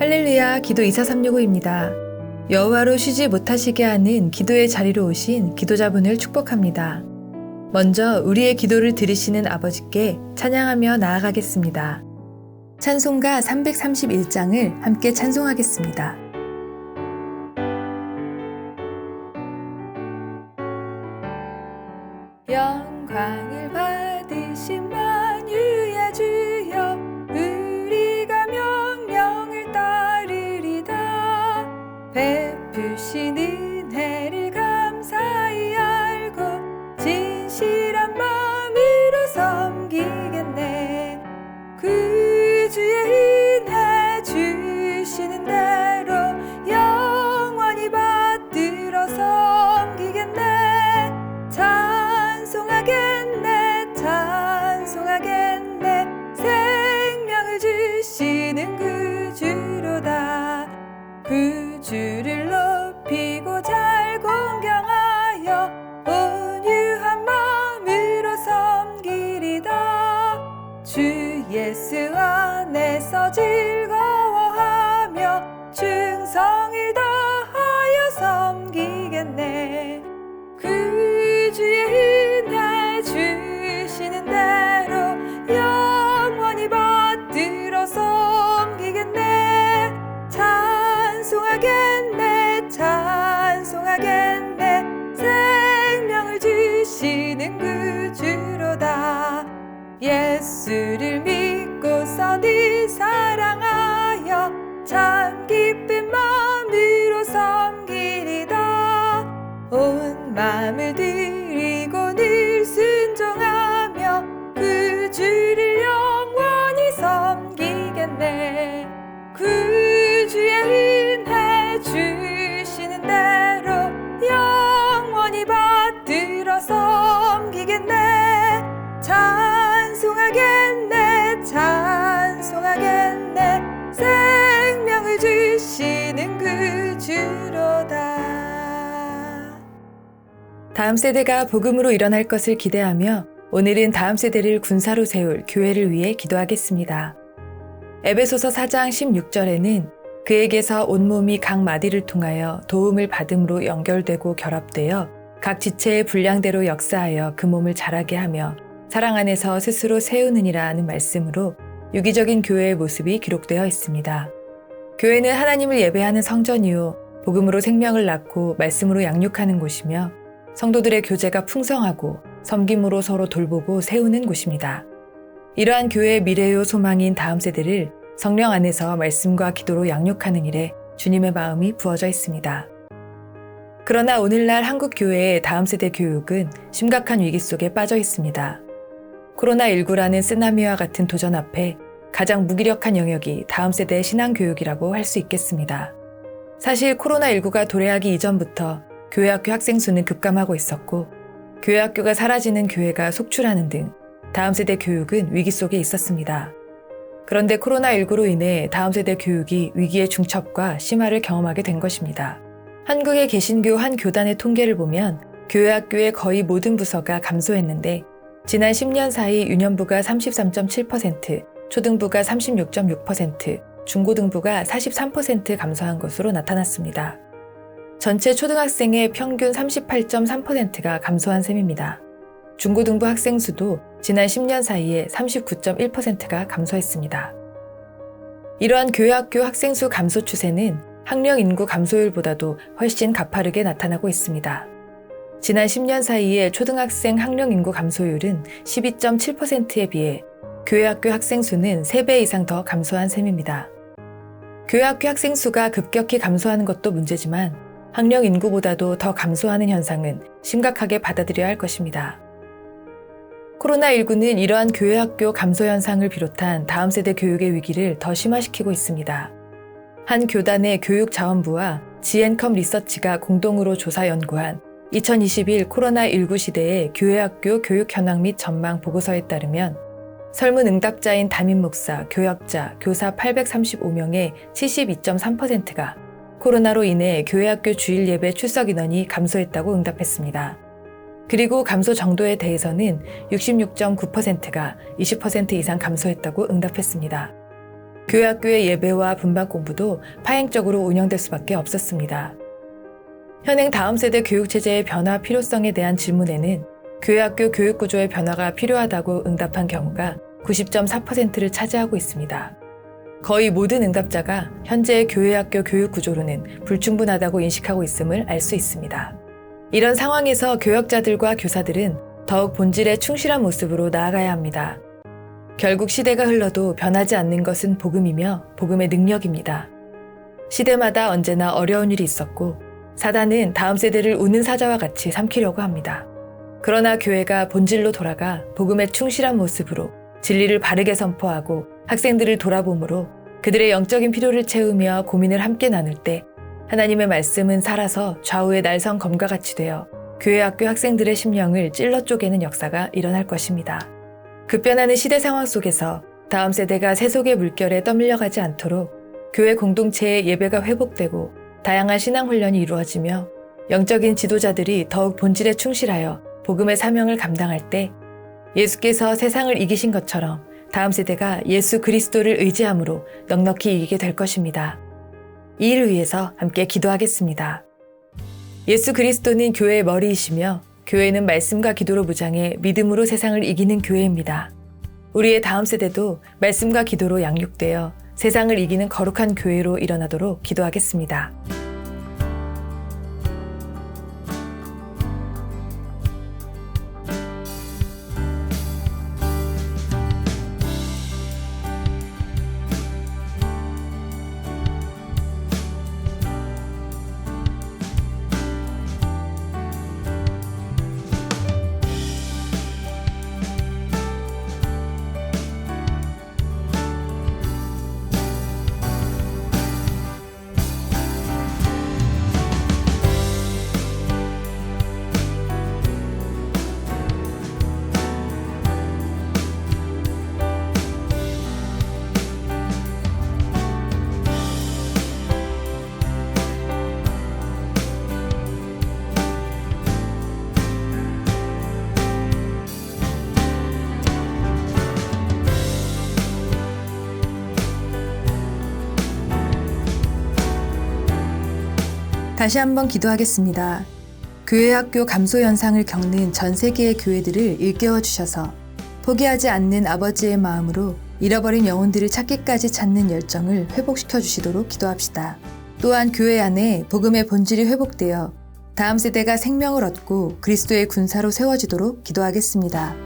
할렐루야, 기도 24365입니다. 여호와로 쉬지 못하시게 하는 기도의 자리로 오신 기도자분을 축복합니다. 먼저 우리의 기도를 들으시는 아버지께 찬양하며 나아가겠습니다. 찬송가 331장을 함께 찬송하겠습니다. 영광을 받으신 만유의 주여, 우리가 명령을 따르리다. 베푸신 은혜를 감사히 알고 진실한 마음으로 섬기겠네. 구주의 은혜 주시는 대로 영원히 받들어 섬기겠네. 찬송하겠네, 찬송하겠네. 생명을 주시는 구주로다. 구주를 높이고 잘 공경하여 온유한 마음으로 섬기리다. 주 예수 안에서 즐거워하며 충성을 다하여 섬기겠네. 구주의 은혜 주시는 대로 영원히 받들어 섬기겠네. 찬송하겠네, 찬송하겠네. 생명을 주시는 구주로다. 예수를 믿고서 네 사랑하여 참 기쁜 마음으로 섬기리다. 온 마음을 드리고 늘 순종하며 구주를 영원히 섬기겠네. 구주의 은혜 주시는 대로 영원히 받들어 섬기겠네. 찬송하겠네, 찬송하겠네. 생명을 주시는 구주로다. 다음 세대가 복음으로 일어날 것을 기대하며 오늘은 다음 세대를 군사로 세울 교회를 위해 기도하겠습니다. 에베소서 4장 16절에는 그에게서 온몸이 각 마디를 통하여 도움을 받음으로 연결되고 결합되어 각 지체의 분량대로 역사하여 그 몸을 자라게 하며 사랑 안에서 스스로 세우느니라 하는 말씀으로 유기적인 교회의 모습이 기록되어 있습니다. 교회는 하나님을 예배하는 성전이요 복음으로 생명을 낳고 말씀으로 양육하는 곳이며 성도들의 교제가 풍성하고 섬김으로 서로 돌보고 세우는 곳입니다. 이러한 교회의 미래요 소망인 다음 세대를 성령 안에서 말씀과 기도로 양육하는 일에 주님의 마음이 부어져 있습니다. 그러나 오늘날 한국 교회의 다음 세대 교육은 심각한 위기 속에 빠져 있습니다. 코로나19라는 쓰나미와 같은 도전 앞에 가장 무기력한 영역이 다음 세대의 신앙교육이라고 할 수 있겠습니다. 사실 코로나19가 도래하기 이전부터 교회학교 학생 수는 급감하고 있었고 교회학교가 사라지는 교회가 속출하는 등 다음 세대 교육은 위기 속에 있었습니다. 그런데 코로나19로 인해 다음 세대 교육이 위기의 중첩과 심화를 경험하게 된 것입니다. 한국의 개신교 한 교단의 통계를 보면 교회학교의 거의 모든 부서가 감소했는데 지난 10년 사이 유년부가 33.7%, 초등부가 36.6%, 중고등부가 43% 감소한 것으로 나타났습니다. 전체 초등학생의 평균 38.3%가 감소한 셈입니다. 중고등부 학생 수도 지난 10년 사이에 39.1%가 감소했습니다. 이러한 교회학교 학생 수 감소 추세는 학령 인구 감소율보다도 훨씬 가파르게 나타나고 있습니다. 지난 10년 사이에 초등학생 학령 인구 감소율은 12.7%에 비해 교회학교 학생 수는 3배 이상 더 감소한 셈입니다. 교회학교 학생 수가 급격히 감소하는 것도 문제지만 학령 인구보다도 더 감소하는 현상은 심각하게 받아들여야 할 것입니다. 코로나19는 이러한 교회학교 감소 현상을 비롯한 다음 세대 교육의 위기를 더 심화시키고 있습니다. 한 교단의 교육자원부와 지앤컴 리서치가 공동으로 조사 연구한 2021 코로나19 시대의 교회학교 교육 현황 및 전망 보고서에 따르면 설문 응답자인 담임 목사, 교역자, 교사 835명의 72.3%가 코로나로 인해 교회학교 주일 예배 출석 인원이 감소했다고 응답했습니다. 그리고 감소 정도에 대해서는 66.9%가 20% 이상 감소했다고 응답했습니다. 교회 학교의 예배와 분반 공부도 파행적으로 운영될 수밖에 없었습니다. 현행 다음 세대 교육체제의 변화 필요성에 대한 질문에는 교회 학교 교육 구조의 변화가 필요하다고 응답한 경우가 90.4%를 차지하고 있습니다. 거의 모든 응답자가 현재의 교회 학교 교육 구조로는 불충분하다고 인식하고 있음을 알 수 있습니다. 이런 상황에서 교역자들과 교사들은 더욱 본질에 충실한 모습으로 나아가야 합니다. 결국 시대가 흘러도 변하지 않는 것은 복음이며 복음의 능력입니다. 시대마다 언제나 어려운 일이 있었고 사단은 다음 세대를 우는 사자와 같이 삼키려고 합니다. 그러나 교회가 본질로 돌아가 복음에 충실한 모습으로 진리를 바르게 선포하고 학생들을 돌아봄으로 그들의 영적인 필요를 채우며 고민을 함께 나눌 때 하나님의 말씀은 살아서 좌우의 날선 검과 같이 되어 교회 학교 학생들의 심령을 찔러 쪼개는 역사가 일어날 것입니다. 급변하는 시대 상황 속에서 다음 세대가 세속의 물결에 떠밀려가지 않도록 교회 공동체의 예배가 회복되고 다양한 신앙 훈련이 이루어지며 영적인 지도자들이 더욱 본질에 충실하여 복음의 사명을 감당할 때 예수께서 세상을 이기신 것처럼 다음 세대가 예수 그리스도를 의지함으로 넉넉히 이기게 될 것입니다. 이 일을 위해서 함께 기도하겠습니다. 예수 그리스도는 교회의 머리이시며 교회는 말씀과 기도로 무장해 믿음으로 세상을 이기는 교회입니다. 우리의 다음 세대도 말씀과 기도로 양육되어 세상을 이기는 거룩한 교회로 일어나도록 기도하겠습니다. 다시 한번 기도하겠습니다. 교회 학교 감소 현상을 겪는 전 세계의 교회들을 일깨워 주셔서 포기하지 않는 아버지의 마음으로 잃어버린 영혼들을 찾기까지 찾는 열정을 회복시켜 주시도록 기도합시다. 또한 교회 안에 복음의 본질이 회복되어 다음 세대가 생명을 얻고 그리스도의 군사로 세워지도록 기도하겠습니다.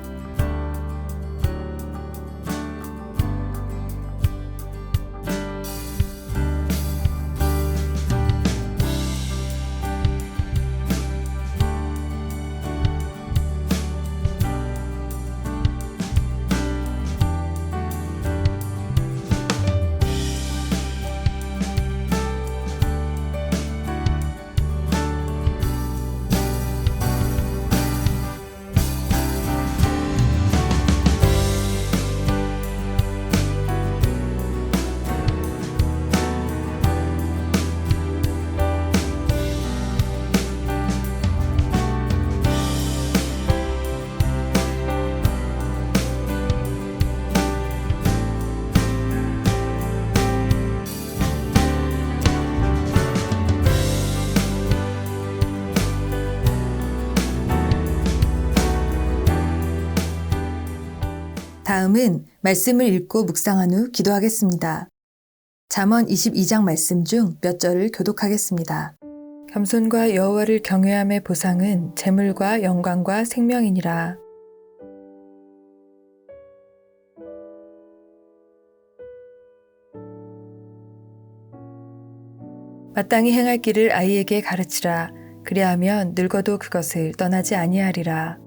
다음은 말씀을 읽고 묵상한 후 기도하겠습니다. 잠언 22장 말씀 중 몇 절을 교독하겠습니다. 겸손과 여호와를 경외함의 보상은 재물과 영광과 생명이니라. 마땅히 행할 길을 아이에게 가르치라. 그리하면 늙어도 그것을 떠나지 아니하리라.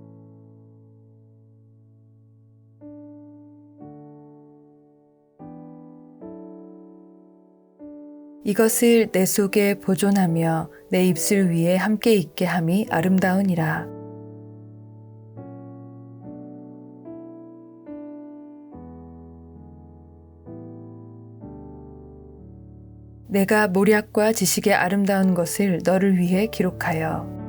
이것을 내 속에 보존하며 내 입술 위에 함께 있게 함이 아름다우니라. 내가 모략과 지식의 아름다운 것을 너를 위해 기록하여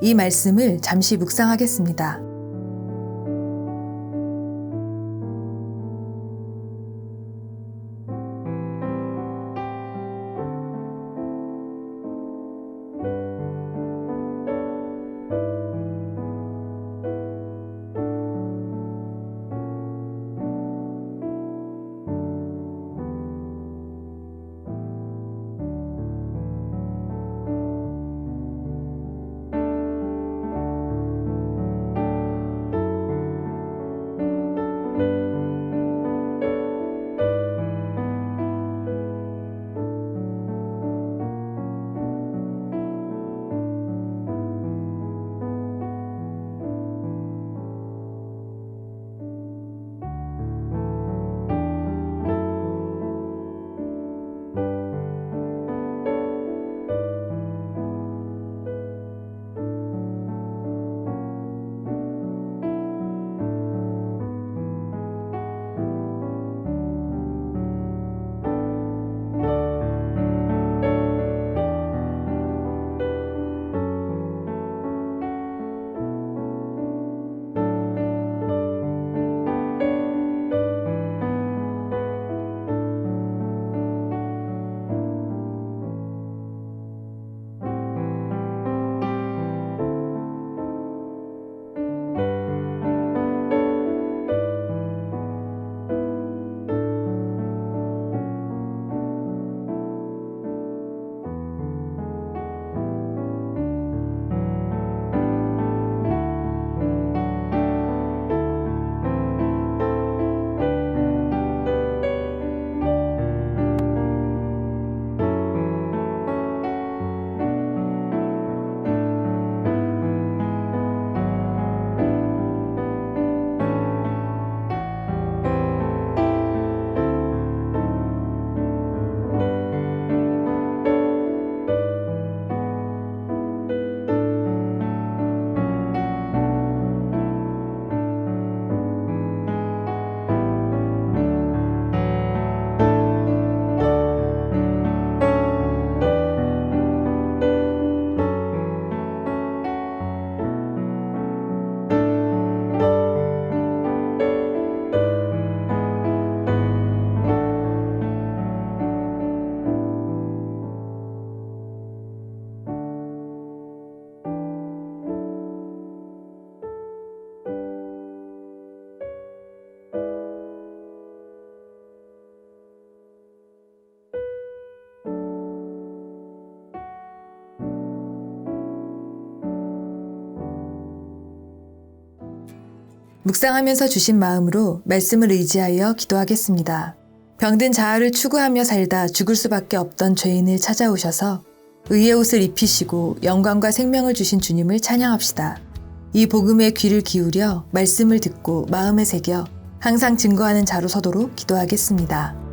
이 말씀을 잠시 묵상하겠습니다. 묵상하면서 주신 마음으로 말씀을 의지하여 기도하겠습니다. 병든 자아를 추구하며 살다 죽을 수밖에 없던 죄인을 찾아오셔서 의의 옷을 입히시고 영광과 생명을 주신 주님을 찬양합시다. 이 복음에 귀를 기울여 말씀을 듣고 마음에 새겨 항상 증거하는 자로 서도록 기도하겠습니다.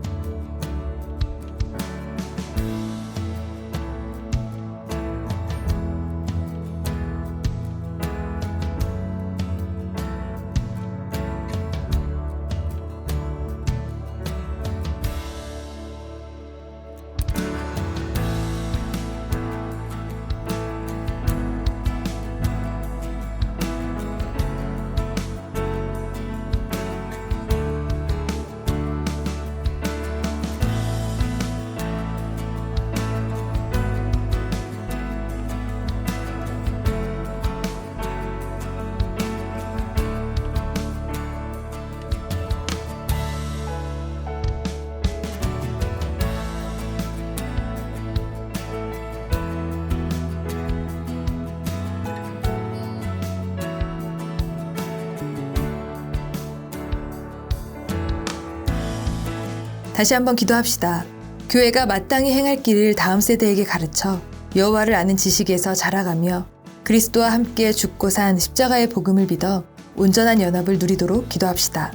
다시 한번 기도합시다. 교회가 마땅히 행할 길을 다음 세대에게 가르쳐 여호와를 아는 지식에서 자라가며 그리스도와 함께 죽고 산 십자가의 복음을 믿어 온전한 연합을 누리도록 기도합시다.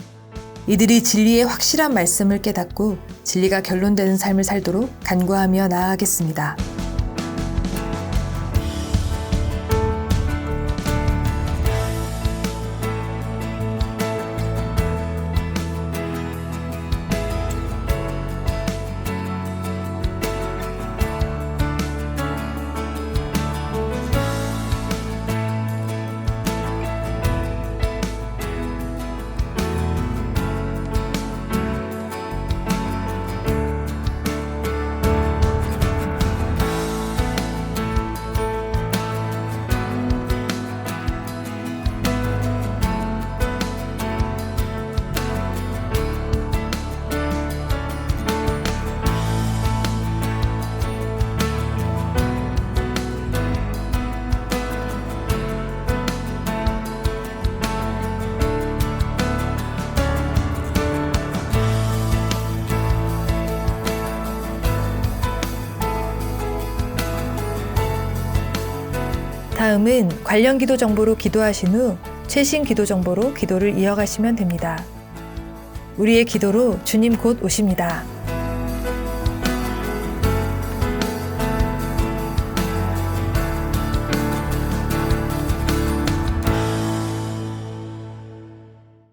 이들이 진리의 확실한 말씀을 깨닫고 진리가 결론되는 삶을 살도록 간구하며 나아가겠습니다. 다음은 관련 기도 정보로 기도하신 후 최신 기도 정보로 기도를 이어가시면 됩니다. 우리의 기도로 주님 곧 오십니다.